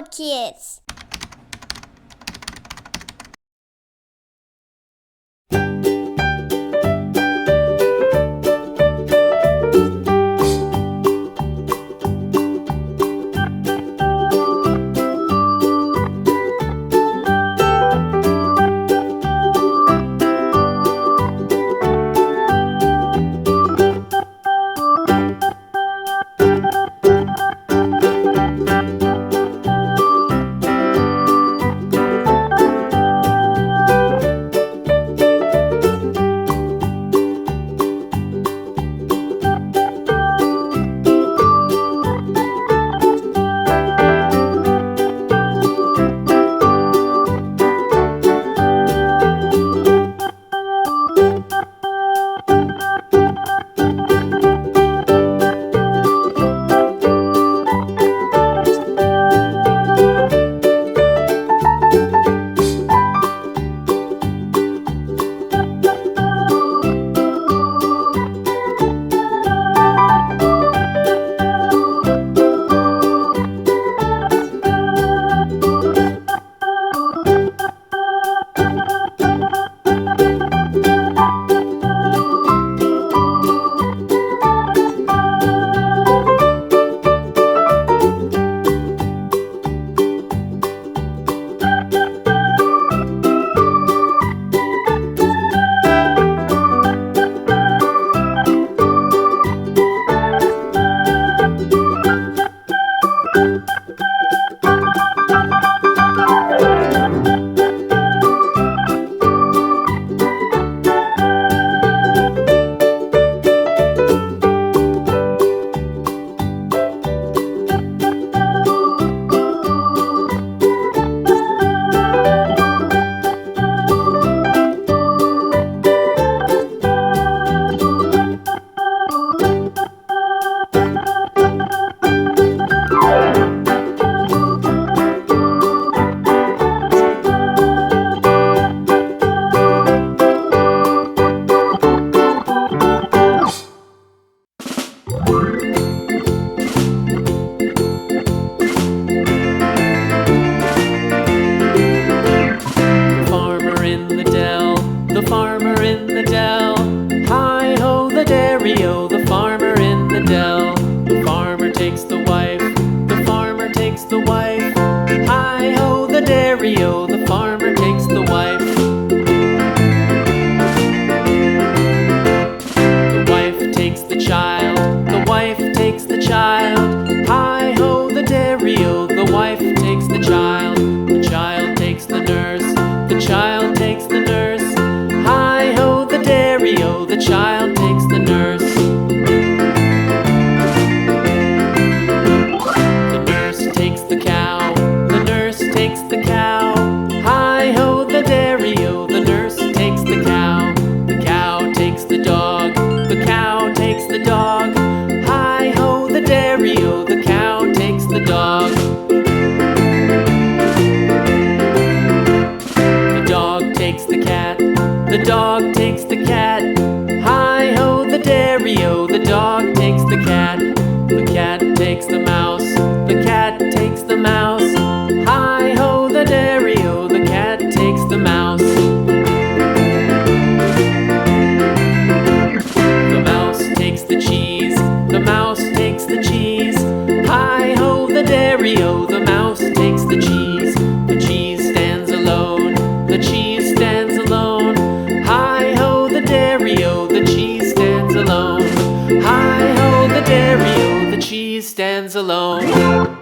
Code Kids. The farmer in the dell. Hi-ho, the dairy-o, the farmer in the dell. The farmer takes the wife, the farmer takes the wife. Hi-ho, the dairy-o, the farmer takes the wife. The wife takes the child, the wife takes the child. Hi-ho, the dairy-o, the wife takes the child. The child takes the nurse, the child takes the nurse. Hi-ho, the dairy-o, the child takes the nurse. The nurse takes the cow, the nurse takes the cow. Hi-ho, the dairy-o, the nurse takes the cow. The cow takes the dog, the cow takes the dog. Hi-ho, the dairy-o, the cow takes the dog. The dog takes the cat, the dog takes the cat. Hi-ho, the dairy-o, the dog takes the cat. The cat takes the mouse, the cat takes the mouse. Hi-ho, the dairy-o, the cat takes the mouse. The mouse takes the cheese, the mouse takes the cheese. Hi-ho, the dairy-o, the mouse takes the cheese. The cheese stands alone, the cheese stands alone. Hi-ho, the dairy-o, the cheese stands alone. Hi-ho, the dairy-o, the cheese stands alone.